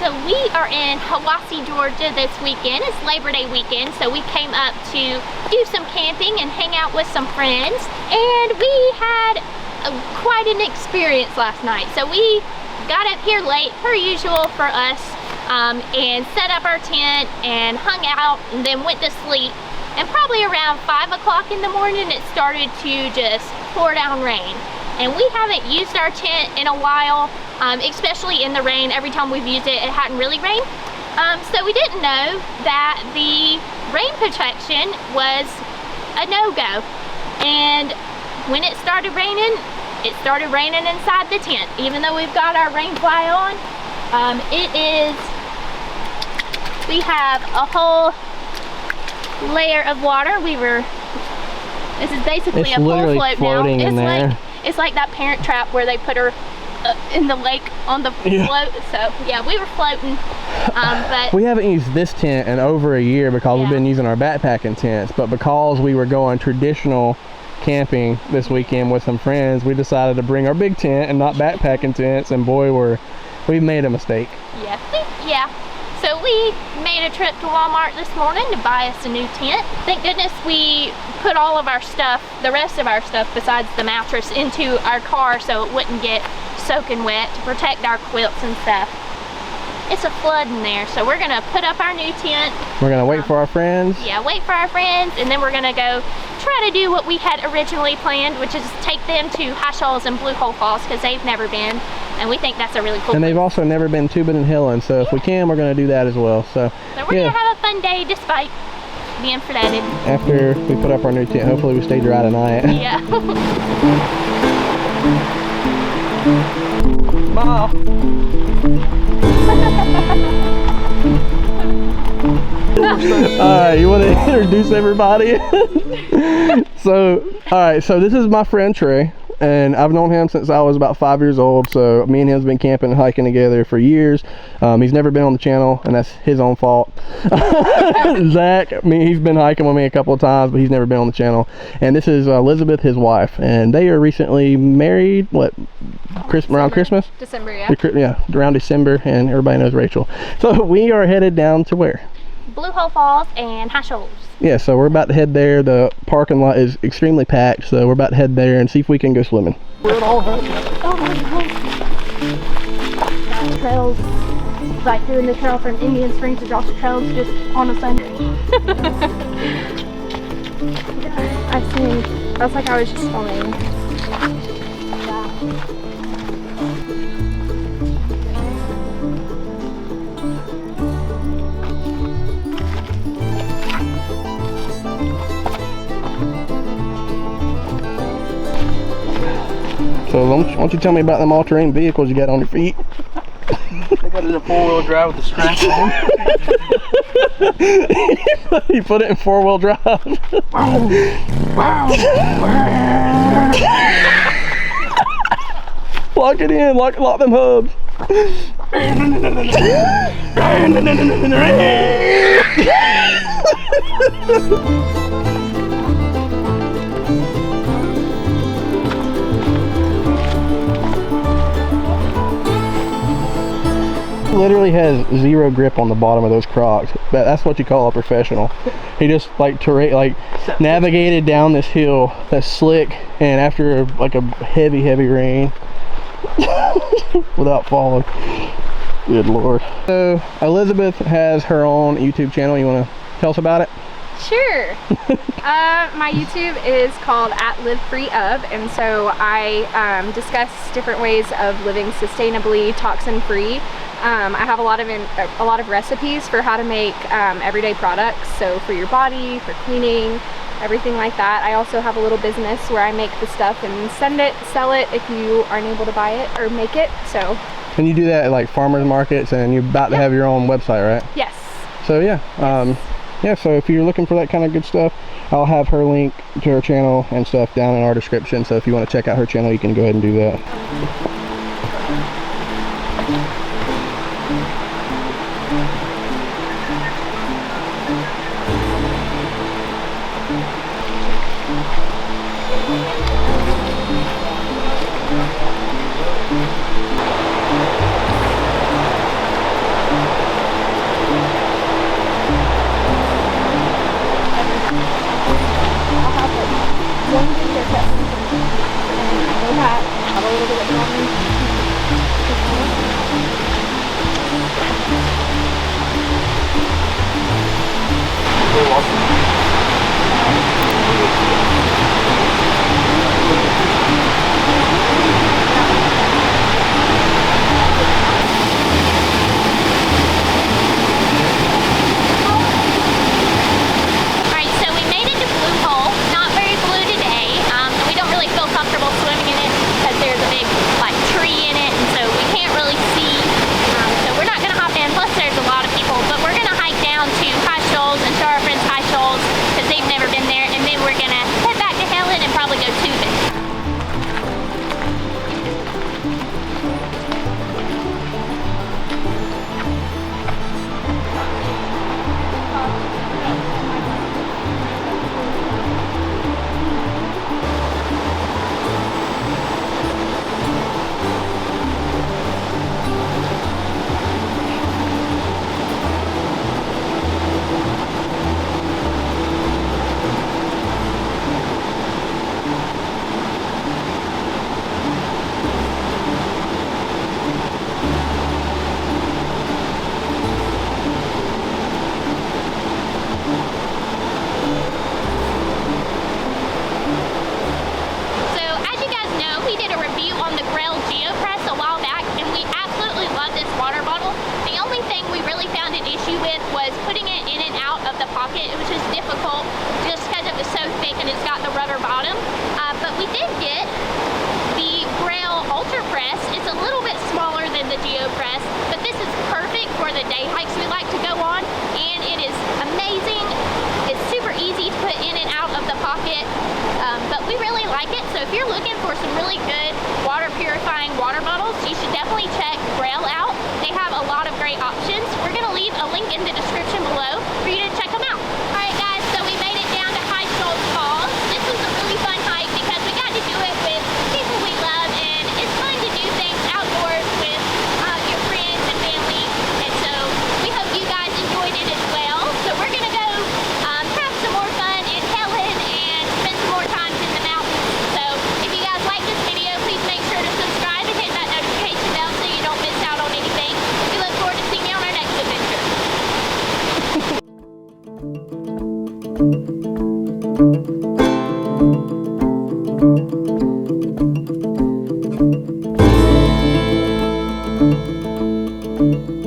So we are in Hiwassee, Georgia this weekend. It's Labor Day weekend, so we came up to do some camping and hang out with some friends. And we had quite an experience last night. So we got up here late, per usual for us, and set up our tent and hung out and then went to sleep. And probably around 5 o'clock in the morning, it started to just pour down rain. And we haven't used our tent in a while, especially in the rain. Every time we've used it, it hadn't really rained. So we didn't know that the rain protection was a no-go. And when it started raining inside the tent. Even though we've got our rain fly on, we have a whole layer of water. This is basically a full float now. It's like that Parent Trap where they put her in the lake on the float. So yeah, we were floating. But we haven't used this tent in over a year because we've been using our backpacking tents. But because we were going traditional camping this weekend with some friends, we decided to bring our big tent and not backpacking tents. And boy, we made a mistake. Yeah. So we made a trip to Walmart this morning to buy us a new tent. Thank goodness we put all of our stuff, the rest of our stuff besides the mattress, into our car so it wouldn't get soaking wet, to protect our quilts and stuff. It's a flood in there, so we're gonna put up our new tent. We're gonna wait for our friends. Yeah, wait for our friends, and then we're gonna go try to do what we had originally planned, which is take them to Shoals and Waterfalls because they've never been, and we think that's a really cool And place. they've also never been tubing in Helen, so if we can, we're gonna do that as well. So we're gonna have a fun day despite being flooded. After we put up our new tent, hopefully we stay dry tonight. Yeah. Alright, you want to introduce everybody? So this is my friend Trey, and I've known him since I was about 5 years old. So me and him's been camping and hiking together for years. He's never been on the channel, and that's his own fault. Zach, he's been hiking with me a couple of times, but he's never been on the channel. And this is Elizabeth, his wife, and they are recently married. Around Christmas? December, yeah. Yeah, around December, and everybody knows Rachel. So we are headed down to where? Waterfalls and Shoals. Yeah, so we're about to head there. The parking lot is extremely packed, so we're about to head there and see if we can go swimming. We're all trails, like doing the trail from Indian Springs to Joshua Trails just on a Sunday. That's like I was just filming. So why don't you tell me about them all-terrain vehicles you got on your feet? They got it in a 4-wheel drive with the straps on. You put it in 4-wheel drive. Lock it in, lock them hubs. Literally has zero grip on the bottom of those Crocs. That's what you call a professional. He just navigated down this hill that's slick, and after like a heavy rain without falling. Good Lord. So Elizabeth has her own YouTube channel. You want to tell us about it? Sure. My YouTube is called @LiveFreeOf, and so I discuss different ways of living sustainably, toxin-free. I have a lot of recipes for how to make everyday products, so for your body, for cleaning, everything like that. I also have a little business where I make the stuff and sell it if you aren't able to buy it or make it. So. And you do that at like farmers markets, and you're about to have your own website, right? Yes. So yeah. Yeah, so if you're looking for that kind of good stuff, I'll have her link to her channel and stuff down in our description. So if you want to check out her channel, you can go ahead and do that. hat. Have a little bit of water. Alright, so we made it to Blue Hole. Not very blue today. We don't really feel comfortable swimming in it because there's a big like tree in it, and so we can't really see. So we're not gonna hop in. Plus, there's a lot of people, but we're gonna hike down to High Shoals and show our friends High Shoals because they've never been there, and then we're gonna head back to Helen and probably go tubing. Pocket, which is difficult just because it was so thick and it's got the rubber bottom. But we did get the Grail Ultra Press. It's a little bit smaller than the Geo Press, but this is perfect for the day hikes we like to go on, and it is amazing. It's super easy to put in and out of the pocket, but we really like it. So if you're looking for some really good water purifying water bottles, you should definitely check Grail out. They have a lot of great options. We're going to leave a link in the description below for you to check them out. Alright guys, so we made it down to ShoalsFalls. This was a really fun hike because we got to do it with people we love, and it's fun to do things outdoors with your friends and family, and so we hope you guys enjoyed it as well. So we're going to go have some more fun in Helen and spend some more time in the mountains. So if you guys like this video, please make sure to subscribe and hit that notification bell so you don't miss out on anything. We look forward to seeing you on our next adventure. Thank you.